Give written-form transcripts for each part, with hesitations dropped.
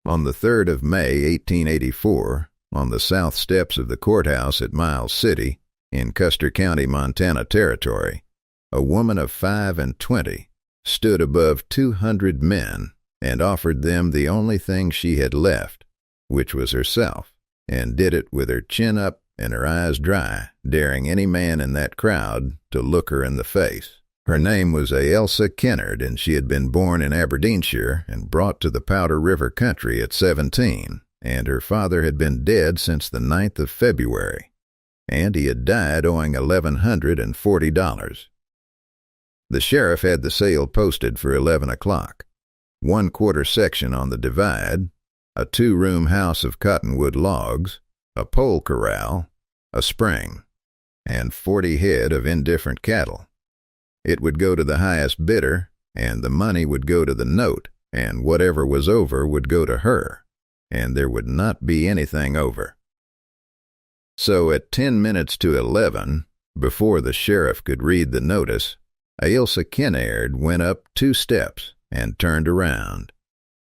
On the 3rd of May, 1884, on the south steps of the courthouse at Miles City, in Custer County, Montana Territory, a woman of 25 stood above 200 men and offered them the only thing she had left, which was herself, and did it with her chin up and her eyes dry, daring any man in that crowd to look her in the face. Her name was Ailsa Kennard, and she had been born in Aberdeenshire and brought to the Powder River country at 17, and her father had been dead since the 9th of February, and he had died owing $1,140. The sheriff had the sale posted for 11 o'clock. 1/4 section on the divide, a 2-room house of cottonwood logs, a pole corral, a spring, and 40 head of indifferent cattle. It would go to the highest bidder, and the money would go to the note, and whatever was over would go to her, and there would not be anything over. So at 10 minutes to 11, before the sheriff could read the notice, Ailsa Kennard went up 2 steps and turned around.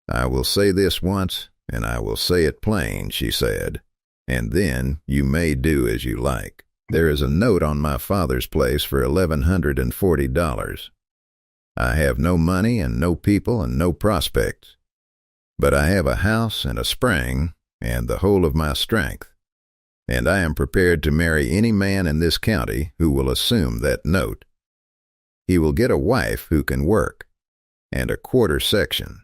"I will say this once, and I will say it plain," she said, "and then you may do as you like. There is a note on my father's place for $1,140. I have no money and no people and no prospects, but I have a house and a spring and the whole of my strength, and I am prepared to marry any man in this county who will assume that note. He will get a wife who can work, and a 1/4 section,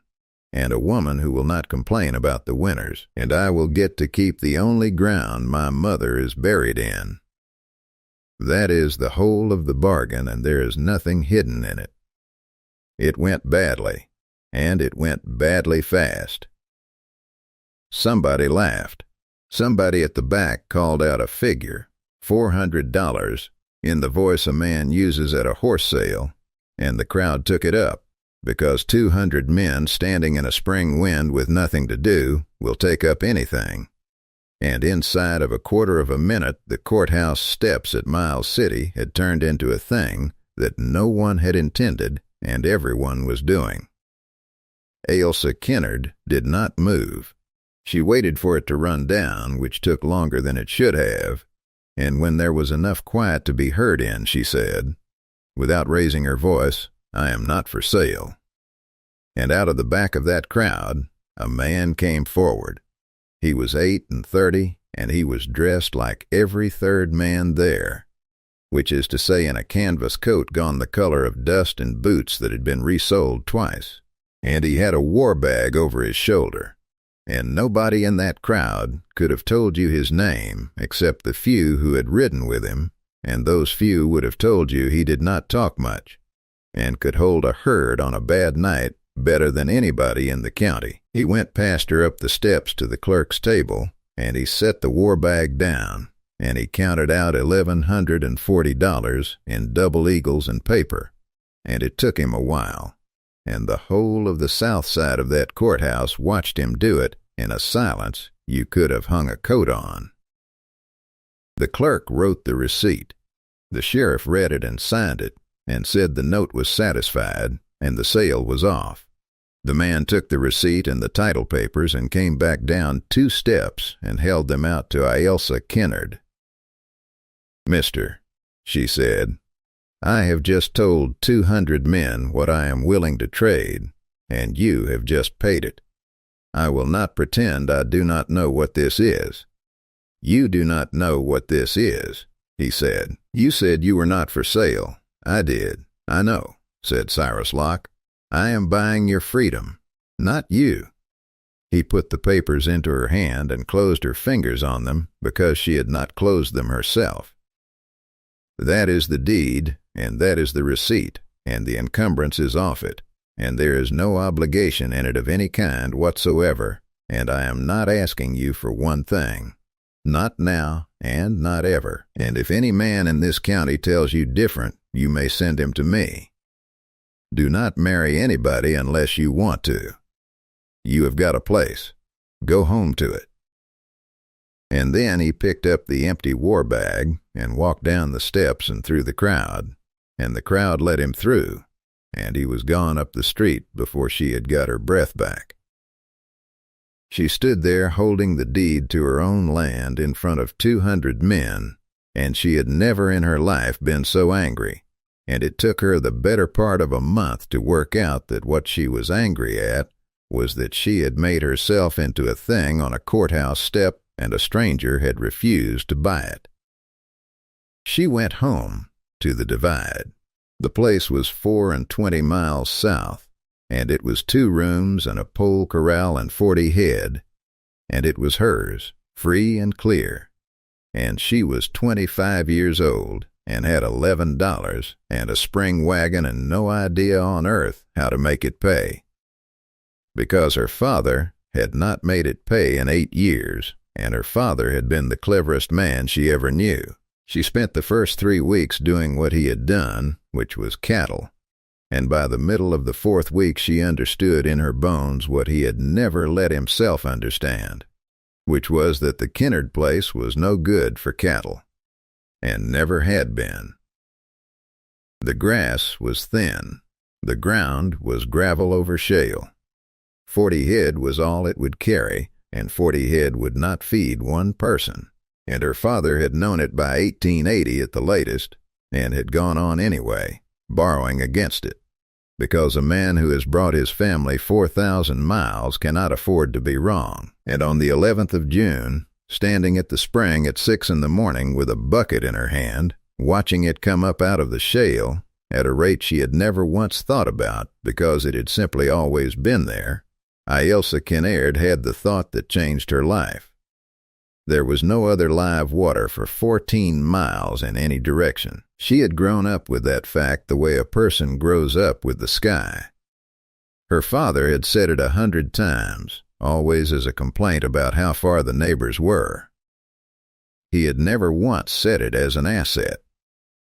and a woman who will not complain about the winters, and I will get to keep the only ground my mother is buried in. That is the whole of the bargain, and there is nothing hidden in it." It went badly, and it went badly fast. Somebody laughed. Somebody at the back called out a figure, $400, in the voice a man uses at a horse sale, and the crowd took it up, because 200 men standing in a spring wind with nothing to do will take up anything. And inside of a 1/4 of a minute the courthouse steps at Miles City had turned into a thing that no one had intended and everyone was doing. Ailsa Kennard did not move. She waited for it to run down, which took longer than it should have, and when there was enough quiet to be heard in, she said, without raising her voice, "I am not for sale." And out of the back of that crowd a man came forward. He was 38, and he was dressed like every 3rd man there, which is to say in a canvas coat gone the color of dust and boots that had been resoled twice, and he had a war bag over his shoulder, and nobody in that crowd could have told you his name except the few who had ridden with him, and those few would have told you he did not talk much, and could hold a herd on a bad night better than anybody in the county. He went past her up the steps to the clerk's table, and he set the war bag down, and he counted out $1,140 in double eagles and paper, and it took him a while, and the whole of the south side of that courthouse watched him do it in a silence you could have hung a coat on. The clerk wrote the receipt. The sheriff read it and signed it, and said the note was satisfied, and the sale was off. The man took the receipt and the title papers and came back down 2 steps and held them out to Ailsa Kennard. "Mister," she said, "I have just told 200 men what I am willing to trade, and you have just paid it. I will not pretend I do not know what this is." "You do not know what this is," he said. "You said you were not for sale." "I did. I know," said Cyrus Locke. "I am buying your freedom, not you." He put the papers into her hand and closed her fingers on them because she had not closed them herself. "That is the deed, and that is the receipt, and the encumbrance is off it, and there is no obligation in it of any kind whatsoever, and I am not asking you for one thing. Not now, and not ever, and if any man in this county tells you different, you may send him to me. Do not marry anybody unless you want to. You have got a place. Go home to it." And then he picked up the empty war bag and walked down the steps and through the crowd, and the crowd let him through, and he was gone up the street before she had got her breath back. She stood there holding the deed to her own land in front of 200 men, and she had never in her life been so angry, and it took her the better part of a month to work out that what she was angry at was that she had made herself into a thing on a courthouse step and a stranger had refused to buy it. She went home to the Divide. The place was 24 miles south, and it was 2 rooms and a pole corral and 40 head, and it was hers, free and clear. And she was 25 years old and had $11 and a spring wagon and no idea on earth how to make it pay. Because her father had not made it pay in 8 years, and her father had been the cleverest man she ever knew. She spent the first 3 weeks doing what he had done, which was cattle, and by the middle of the 4th week she understood in her bones what he had never let himself understand, which was that the Kennard place was no good for cattle, and never had been. The grass was thin. The ground was gravel over shale. 40 head was all it would carry, and 40 head would not feed one person. And her father had known it by 1880 at the latest, and had gone on anyway, borrowing against it, because a man who has brought his family 4,000 miles cannot afford to be wrong. And on the 11th of June, standing at the spring at 6 in the morning with a bucket in her hand, watching it come up out of the shale, at a rate she had never once thought about because it had simply always been there, Ailsa Kinnaird had the thought that changed her life. There was no other live water for 14 miles in any direction. She had grown up with that fact the way a person grows up with the sky. Her father had said it 100 times, always as a complaint about how far the neighbors were. He had never once said it as an asset,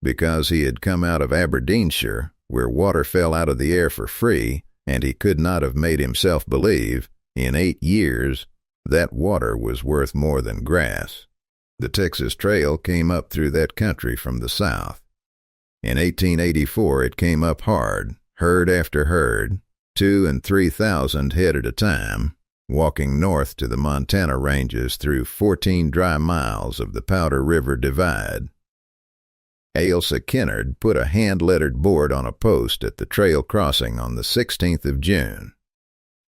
because he had come out of Aberdeenshire, where water fell out of the air for free, and he could not have made himself believe, in 8 years, that water was worth more than grass. The Texas Trail came up through that country from the south. In 1884 it came up hard, herd after herd, 2,000 and 3,000 head at a time, walking north to the Montana ranges through 14 dry miles of the Powder River Divide. Ailsa Kinnaird put a hand-lettered board on a post at the trail crossing on the 16th of June.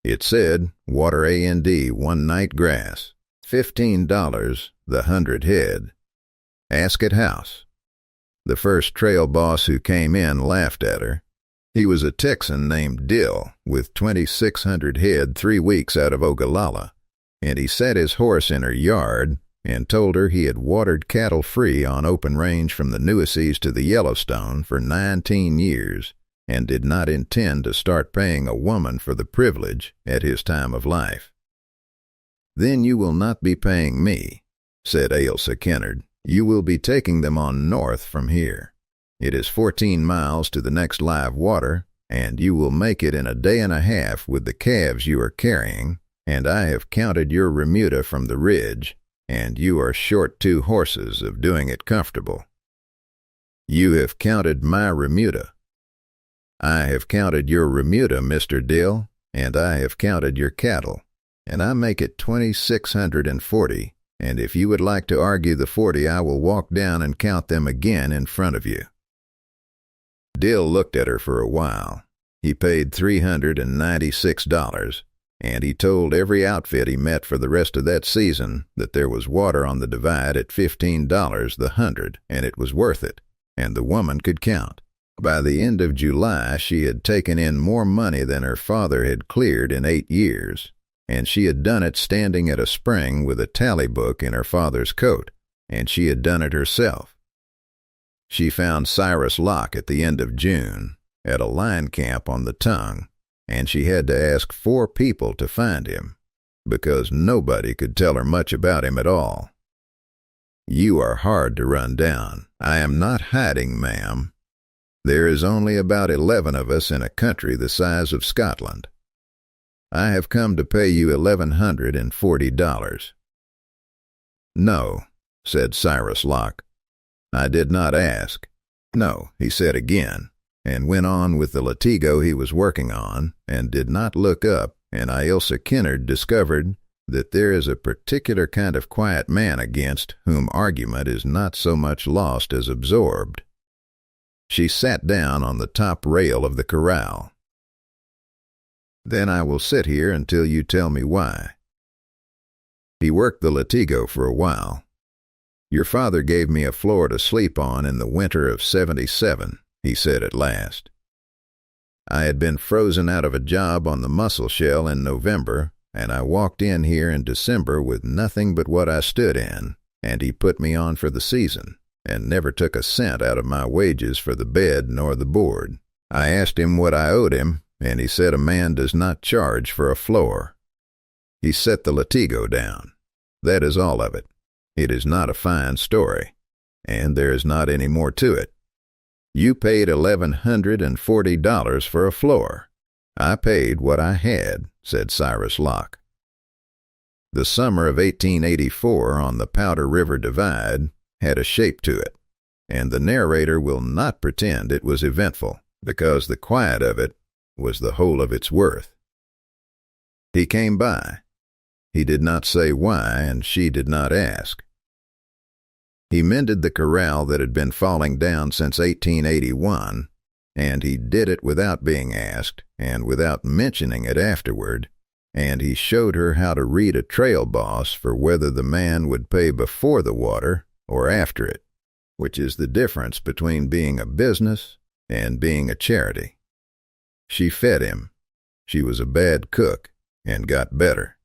It said, "Water A&D, 1 night grass, $15 the 100 head. Ask at house." The first trail boss who came in laughed at her. He was a Texan named Dill, with 2,600 head 3 weeks out of Ogallala, and he sat his horse in her yard and told her he had watered cattle free on open range from the Nueces to the Yellowstone for 19 years, and did not intend to start paying a woman for the privilege at his time of life. "Then you will not be paying me," said Ailsa Kinnaird. "You will be taking them on north from here. It is 14 miles to the next live water, and you will make it in a day and a half with the calves you are carrying, and I have counted your remuda from the ridge, and you are short 2 horses of doing it comfortable." "You have counted my remuda." "I have counted your remuda, Mr. Dill, and I have counted your cattle, and I make it 2,640, and if you would like to argue the 40, I will walk down and count them again in front of you." Dill looked at her for a while. He paid $396, and he told every outfit he met for the rest of that season that there was water on the Divide at $15 the 100, and it was worth it, and the woman could count. By the end of July, she had taken in more money than her father had cleared in 8 years, and she had done it standing at a spring with a tally book in her father's coat, and she had done it herself. She found Cyrus Locke at the end of June, at a line camp on the Tongue, and she had to ask 4 people to find him, because nobody could tell her much about him at all. "You are hard to run down. I am not hiding, ma'am. There is only about 11 of us in a country the size of Scotland. I have come to pay you $1,140. "No," said Cyrus Locke. "I did not ask." "No," he said again, and went on with the latigo he was working on, and did not look up, and Ailsa Kinnaird discovered that there is a particular kind of quiet man against whom argument is not so much lost as absorbed. She sat down on the top rail of the corral. "Then I will sit here until you tell me why." He worked the latigo for a while. "Your father gave me a floor to sleep on in the winter of '77, he said at last. I had been frozen out of a job on the mussel shell in November, and I walked in here in December with nothing but what I stood in, and he put me on for the season, and never took a cent out of my wages for the bed nor the board. I asked him what I owed him, and he said a man does not charge for a floor. He set the latigo down. That is all of it. It is not a fine story, and there is not any more to it. You paid $1,140 for a floor. I paid what I had," said Cyrus Locke. The summer of 1884 on the Powder River Divide had a shape to it, and the narrator will not pretend it was eventful, because the quiet of it was the whole of its worth. He came by. He did not say why, and she did not ask. He mended the corral that had been falling down since 1881, and he did it without being asked, and without mentioning it afterward, and he showed her how to read a trail boss for whether the man would pay before the water or after it, which is the difference between being a business and being a charity. She fed him. She was a bad cook, and got better.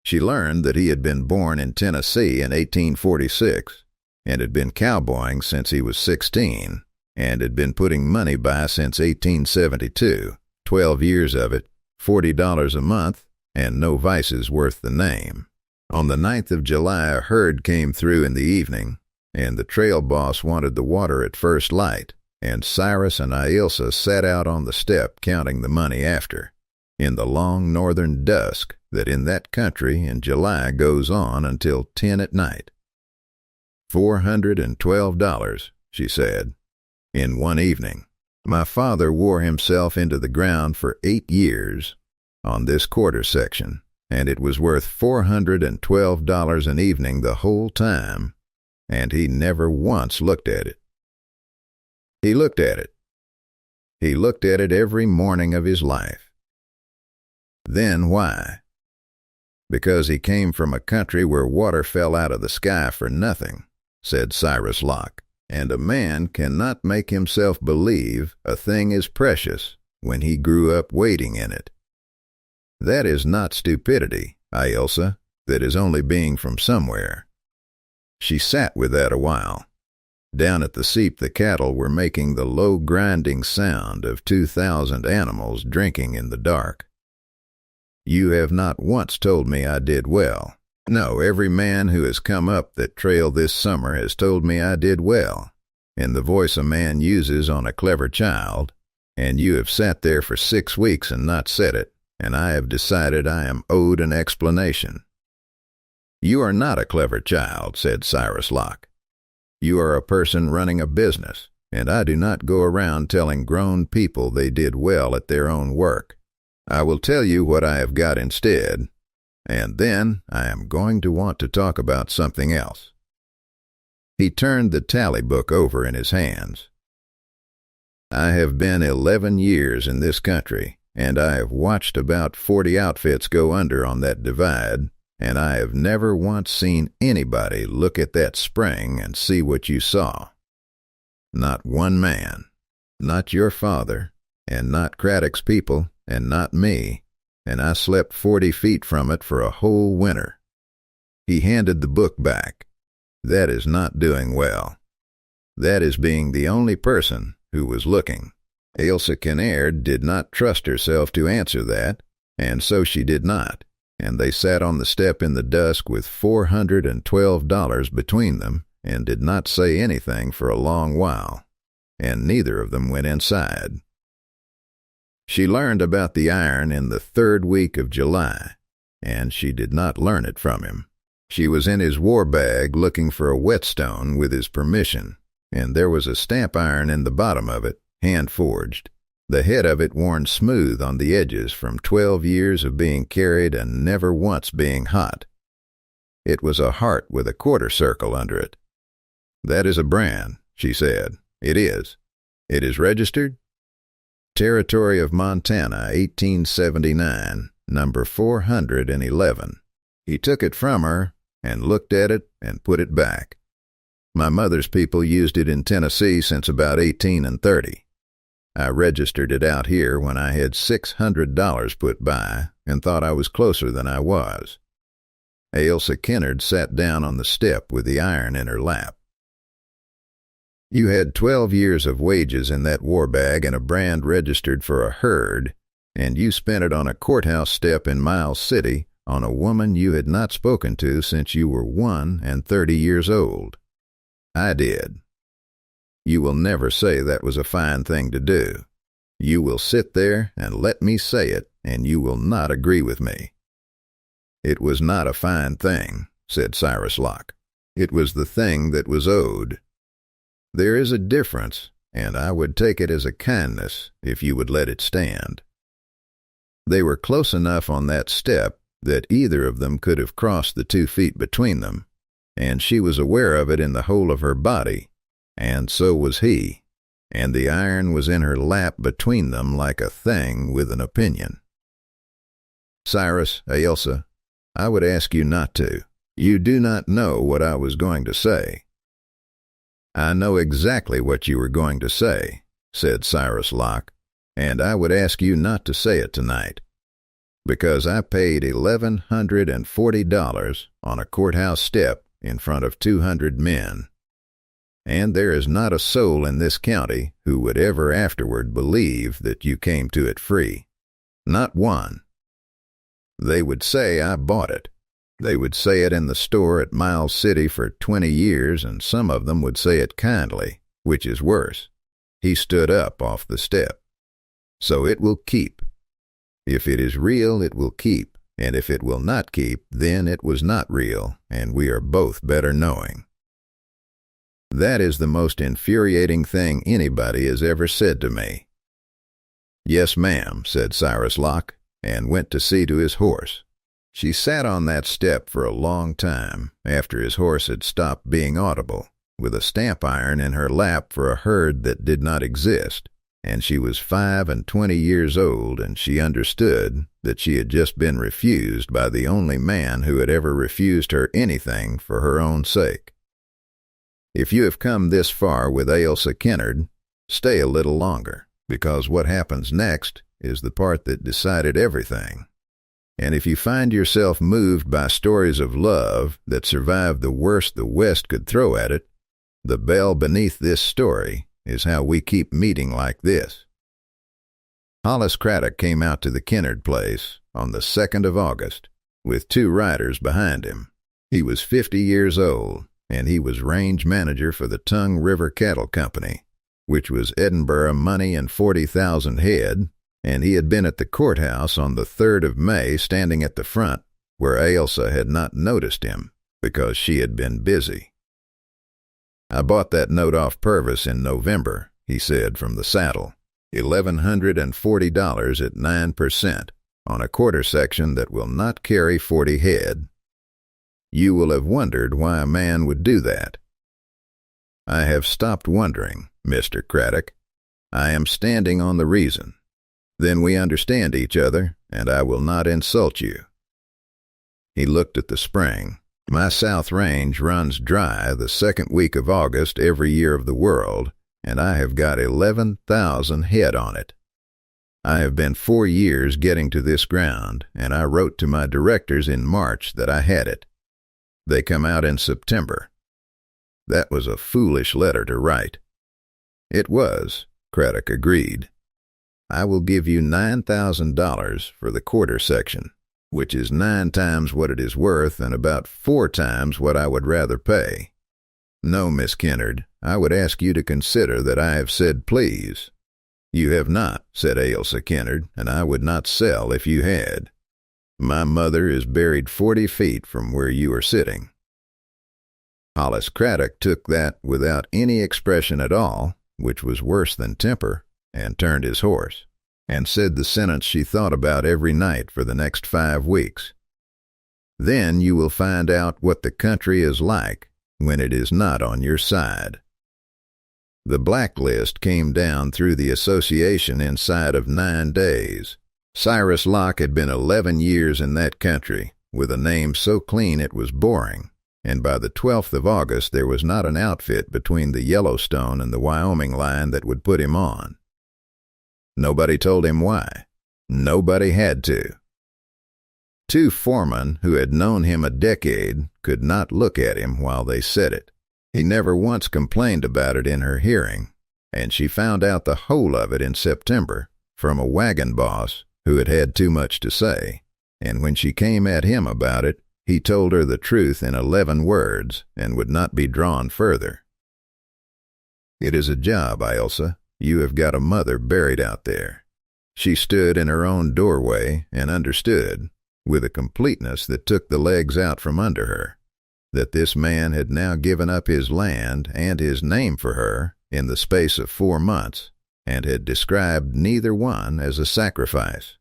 She learned that he had been born in Tennessee in 1846, and had been cowboying since he was 16, and had been putting money by since 1872, 12 years of it, $40 a month, and no vices worth the name. On the 9th of July a herd came through in the evening, and the trail boss wanted the water at first light, and Cyrus and Ailsa sat out on the step counting the money after, in the long northern dusk that in that country in July goes on until 10 at night. $412, she said, in one evening. My father wore himself into the ground for 8 years on this quarter section, and it was worth $412 an evening the whole time, and he never once looked at it. He looked at it. He looked at it every morning of his life. Then why? Because he came from a country where water fell out of the sky for nothing, said Cyrus Locke, and a man cannot make himself believe a thing is precious when he grew up wading in it. That is not stupidity, Ailsa, that is only being from somewhere. She sat with that a while. Down at the seep the cattle were making the low grinding sound of 2,000 animals drinking in the dark. You have not once told me I did well. No, every man who has come up that trail this summer has told me I did well, in the voice a man uses on a clever child, and you have sat there for 6 weeks and not said it, and I have decided I am owed an explanation. You are not a clever child, said Cyrus Locke. You are a person running a business, and I do not go around telling grown people they did well at their own work. I will tell you what I have got instead, and then I am going to want to talk about something else. He turned the tally book over in his hands. I have been 11 years in this country, and I have watched about 40 outfits go under on that divide, and I have never once seen anybody look at that spring and see what you saw. Not one man, not your father, and not Craddock's people, and not me, and I slept 40 feet from it for a whole winter. He handed the book back. That is not doing well. That is being the only person who was looking. Ailsa Kinnaird did not trust herself to answer that, and so she did not, and they sat on the step in the dusk with $412 between them, and did not say anything for a long while, and neither of them went inside. She learned about the iron in the 3rd week of July, and she did not learn it from him. She was in his war bag looking for a whetstone with his permission, and there was a stamp iron in the bottom of it, hand-forged, the head of it worn smooth on the edges from 12 years of being carried and never once being hot. It was a heart with a quarter circle under it. "That is a brand," she said. "It is. It is registered? Territory of Montana, 1879, number 411. He took it from her and looked at it and put it back. "My mother's people used it in Tennessee since about 1830. I registered it out here when I had $600 put by and thought I was closer than I was." Ailsa Kennard sat down on the step with the iron in her lap. "You had 12 years of wages in that war bag and a brand registered for a herd, and you spent it on a courthouse step in Miles City on a woman you had not spoken to since you were 31 years old. I did. You will never say that was a fine thing to do. You will sit there and let me say it, and you will not agree with me." "It was not a fine thing," said Cyrus Locke. "It was the thing that was owed. There is a difference, and I would take it as a kindness if you would let it stand." They were close enough on that step that either of them could have crossed the 2 feet between them, and she was aware of it in the whole of her body, and so was he, and the iron was in her lap between them like a thing with an opinion. "Cyrus, Ailsa, I would ask you not to. You do not know what I was going to say." "I know exactly what you were going to say," said Cyrus Locke, "and I would ask you not to say it tonight, because I paid $1,140 on a courthouse step in front of 200 men, and there is not a soul in this county who would ever afterward believe that you came to it free. Not one. They would say I bought it. They would say it in the store at Miles City for 20 years, and some of them would say it kindly, which is worse." He stood up off the step. "So it will keep. If it is real, it will keep, and if it will not keep, then it was not real, and we are both better knowing." That is the most infuriating thing anybody has ever said to me. "Yes, ma'am," said Cyrus Locke, and went to see to his horse. She sat on that step for a long time, after his horse had stopped being audible, with a stamp iron in her lap for a herd that did not exist, and she was 25 years old, and she understood that she had just been refused by the only man who had ever refused her anything for her own sake. If you have come this far with Ailsa Kennard, stay a little longer, because what happens next is the part that decided everything. And if you find yourself moved by stories of love that survived the worst the West could throw at it, the bell beneath this story is how we keep meeting like this. Hollis Craddock came out to the Kennard place on the 2nd of August with 2 riders behind him. He was 50 years old, and he was range manager for the Tongue River Cattle Company, which was Edinburgh money and 40,000 head, and he had been at the courthouse on the 3rd of May standing at the front, where Ailsa had not noticed him because she had been busy. "I bought that note off Purvis in November," he said from the saddle, $1,140 at 9% on a quarter section that will not carry 40 head. You will have wondered why a man would do that. I have stopped wondering, Mr. Craddock. I am standing on the reason. Then we understand each other, and I will not insult you." He looked at the spring. "My South Range runs dry the 2nd week of August every year of the world, and I have got 11,000 head on it. I have been 4 years getting to this ground, and I wrote to my directors in March that I had it. They come out in September. That was a foolish letter to write." "It was," Craddock agreed. "I will give you $9,000 for the quarter section, which is 9 times what it is worth and about 4 times what I would rather pay. No, Miss Kennard, I would ask you to consider that I have said please." "You have not," said Ailsa Kennard, "and I would not sell if you had. My mother is buried 40 feet from where you are sitting." Hollis Craddock took that without any expression at all, which was worse than temper, and turned his horse, and said the sentence she thought about every night for the next 5 weeks. Then you will find out what the country is like when it is not on your side. The blacklist came down through the association inside of 9 days. Cyrus Locke had been 11 years in that country, with a name so clean it was boring, and by the 12th of August there was not an outfit between the Yellowstone and the Wyoming line that would put him on. Nobody told him why. Nobody had to. 2 foremen who had known him a decade could not look at him while they said it. He never once complained about it in her hearing, and she found out the whole of it in September from a wagon boss who had had too much to say, and when she came at him about it, he told her the truth in 11 words and would not be drawn further. It is a job, Ailsa. You have got a mother buried out there. She stood in her own doorway and understood, with a completeness that took the legs out from under her, that this man had now given up his land and his name for her in the space of 4 months, and had described neither one as a sacrifice.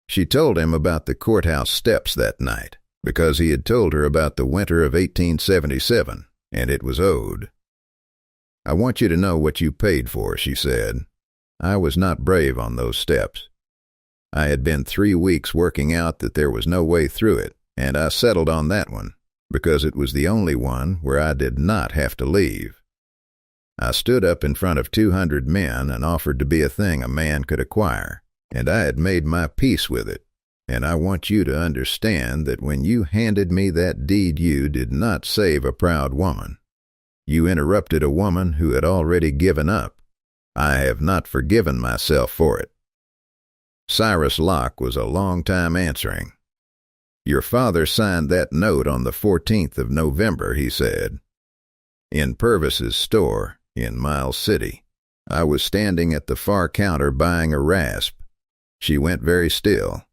She told him about the courthouse steps that night, because he had told her about the winter of 1877, and it was owed. I want you to know what you paid for, she said. I was not brave on those steps. I had been 3 weeks working out that there was no way through it, and I settled on that one, because it was the only one where I did not have to leave. I stood up in front of 200 men and offered to be a thing a man could acquire, and I had made my peace with it, and I want you to understand that when you handed me that deed you did not save a proud woman. You interrupted a woman who had already given up. I have not forgiven myself for it. Cyrus Locke was a long time answering. Your father signed that note on the 14th of November, he said. In Purvis's store in Miles City. I was standing at the far counter buying a rasp. She went very still.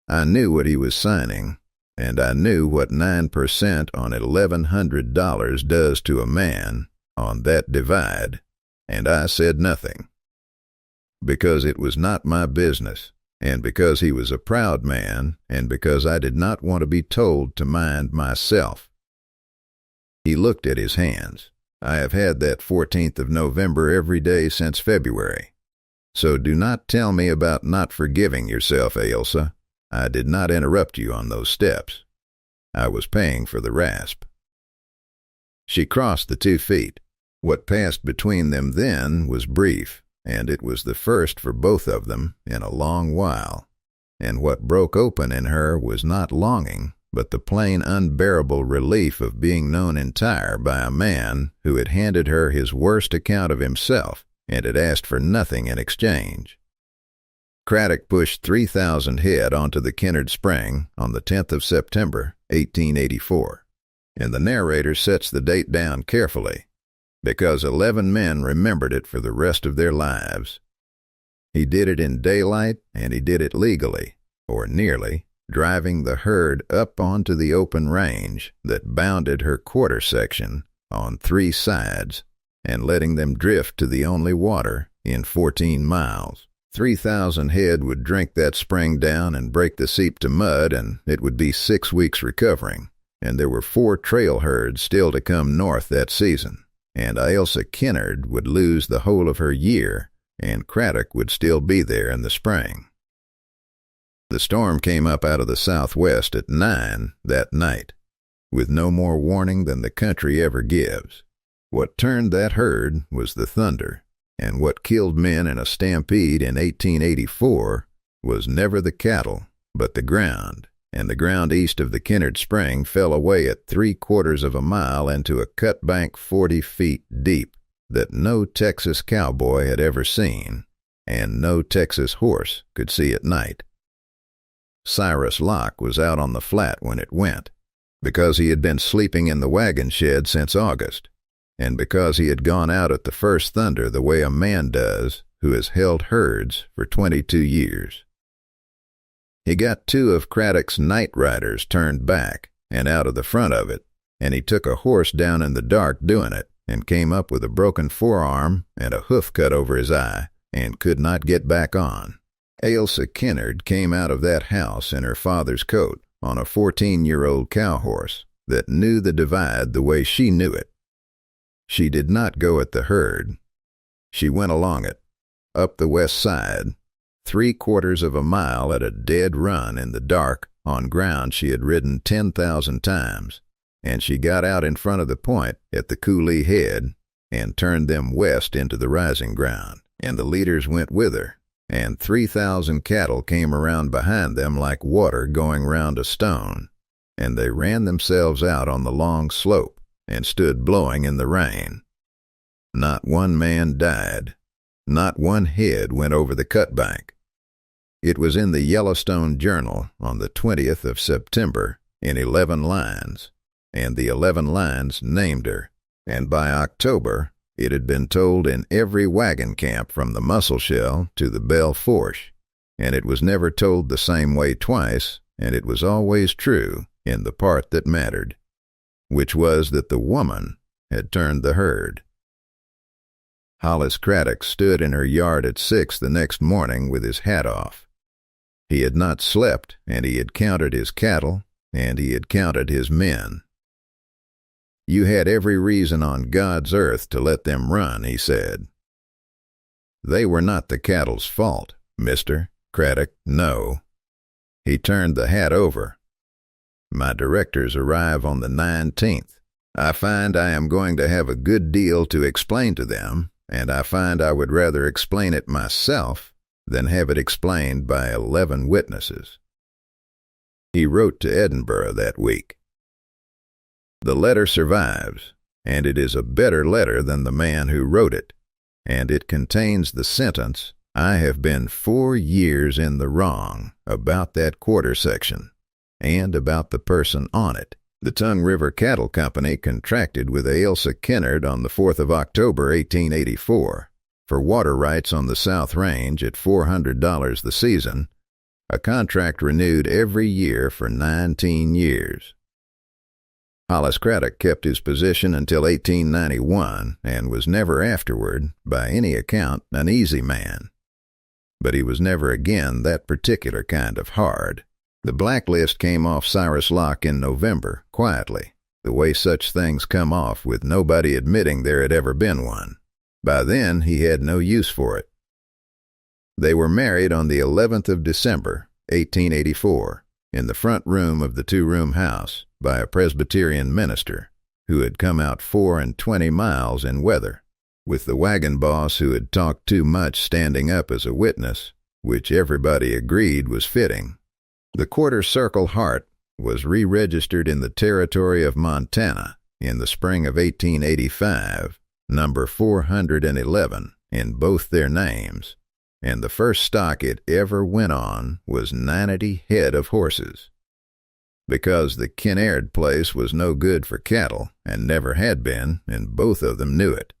I knew what he was signing, and I knew what 9% on $1,100 does to a man on that divide, and I said nothing. Because it was not my business, and because he was a proud man, and because I did not want to be told to mind myself. He looked at his hands. I have had that 14th of November every day since February. So do not tell me about not forgiving yourself, Ailsa. I did not interrupt you on those steps. I was paying for the rasp. She crossed the 2 feet. What passed between them then was brief, and it was the first for both of them in a long while. And what broke open in her was not longing, but the plain unbearable relief of being known entire by a man who had handed her his worst account of himself and had asked for nothing in exchange. Craddock pushed 3,000 head onto the Kennard Spring on the 10th of September, 1884, and the narrator sets the date down carefully, because 11 men remembered it for the rest of their lives. He did it in daylight, and he did it legally, or nearly, driving the herd up onto the open range that bounded her quarter section on 3 sides, and letting them drift to the only water in 14 miles. 3,000 head would drink that spring down and break the seep to mud, and it would be 6 weeks recovering, and there were 4 trail herds still to come north that season, and Ailsa Kennard would lose the whole of her year, and Craddock would still be there in the spring. The storm came up out of the southwest at 9 that night, with no more warning than the country ever gives. What turned that herd was the thunder, and what killed men in a stampede in 1884 was never the cattle, but the ground, and the ground east of the Kennard Spring fell away at 3/4 of a mile into a cut bank 40 feet deep that no Texas cowboy had ever seen, and no Texas horse could see at night. Cyrus Locke was out on the flat when it went, because he had been sleeping in the wagon shed since August, and because he had gone out at the first thunder the way a man does who has held herds for 22 years. He got 2 of Craddock's night riders turned back and out of the front of it, and he took a horse down in the dark doing it, and came up with a broken forearm and a hoof cut over his eye and could not get back on. Ailsa Kennard came out of that house in her father's coat on a 14-year-old cow horse that knew the divide the way she knew it. She did not go at the herd. She went along it, up the west side, 3/4 of a mile at a dead run in the dark on ground she had ridden 10,000 times, and she got out in front of the point at the coulee head and turned them west into the rising ground, and the leaders went with her, and 3,000 cattle came around behind them like water going round a stone, and they ran themselves out on the long slope and stood blowing in the rain. Not one man died. Not one head went over the cut bank. It was in the Yellowstone Journal on the 20th of September in 11 lines, and the 11 lines named her, and by October it had been told in every wagon camp from the Musselshell to the Belle Fourche, and it was never told the same way twice, and it was always true in the part that mattered, which was that the woman had turned the herd. Hollis Craddock stood in her yard at 6 the next morning with his hat off. He had not slept, and he had counted his cattle, and he had counted his men. "You had every reason on God's earth to let them run," he said. "They were not the cattle's fault, Mr. Craddock, no." He turned the hat over. "My directors arrive on the 19th. I find I am going to have a good deal to explain to them, and I find I would rather explain it myself than have it explained by 11 witnesses." He wrote to Edinburgh that week. The letter survives, and it is a better letter than the man who wrote it, and it contains the sentence, "I have been 4 years in the wrong about that quarter section, and about the person on it." The Tongue River Cattle Company contracted with Ailsa Kennard on the 4th of October, 1884, for water rights on the South Range at $400 the season, a contract renewed every year for 19 years. Hollis Craddock kept his position until 1891 and was never afterward, by any account, an easy man. But he was never again that particular kind of hard. The blacklist came off Cyrus Locke in November, quietly, the way such things come off with nobody admitting there had ever been one. By then he had no use for it. They were married on the 11th of December, 1884, in the front room of the 2-room house, by a Presbyterian minister, who had come out 24 miles in weather, with the wagon boss who had talked too much standing up as a witness, which everybody agreed was fitting. The Quarter Circle Heart was re-registered in the territory of Montana in the spring of 1885, number 411 in both their names, and the first stock it ever went on was 90 head of horses. Because the Kinnaird place was no good for cattle, and never had been, and both of them knew it.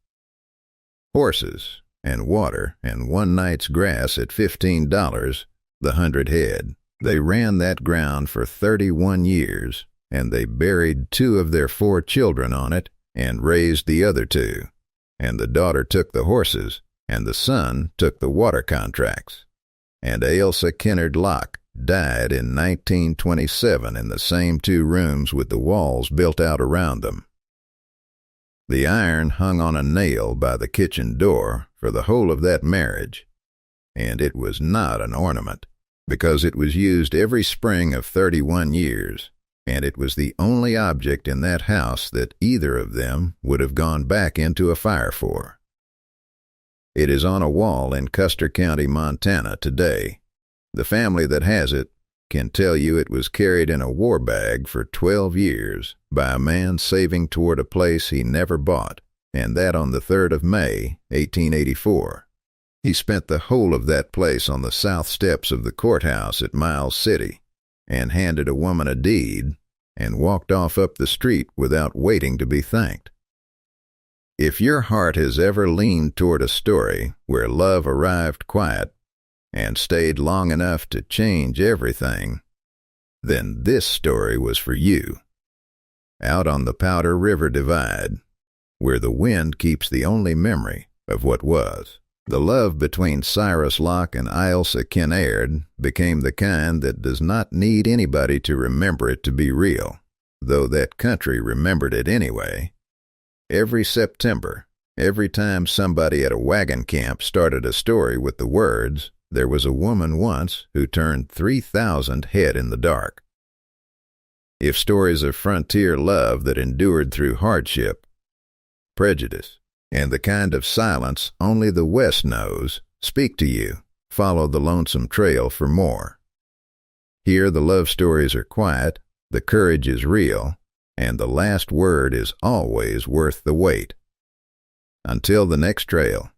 Horses, and water, and one night's grass at $15 the 100 head. They ran that ground for 31 years, and they buried 2 of their 4 children on it, and raised the other 2, and the daughter took the horses, and the son took the water contracts. And Ailsa Kennard Locke died in 1927 in the same 2 rooms with the walls built out around them. The iron hung on a nail by the kitchen door for the whole of that marriage, and it was not an ornament, because it was used every spring of 31 years, and it was the only object in that house that either of them would have gone back into a fire for. It is on a wall in Custer County, Montana, today. The family that has it can tell you it was carried in a war bag for 12 years by a man saving toward a place he never bought, and that on the 3rd of May, 1884. He spent the whole of that place on the south steps of the courthouse at Miles City, and handed a woman a deed, and walked off up the street without waiting to be thanked. If your heart has ever leaned toward a story where love arrived quiet and stayed long enough to change everything, then this story was for you. Out on the Powder River Divide, where the wind keeps the only memory of what was. The love between Cyrus Locke and Ailsa Kinnaird became the kind that does not need anybody to remember it to be real, though that country remembered it anyway. Every September, every time somebody at a wagon camp started a story with the words, "There was a woman once who turned 3,000 head in the dark." If stories of frontier love that endured through hardship, prejudice, and the kind of silence only the West knows speak to you, follow the lonesome trail for more. Here the love stories are quiet, the courage is real, and the last word is always worth the wait. Until the next trail.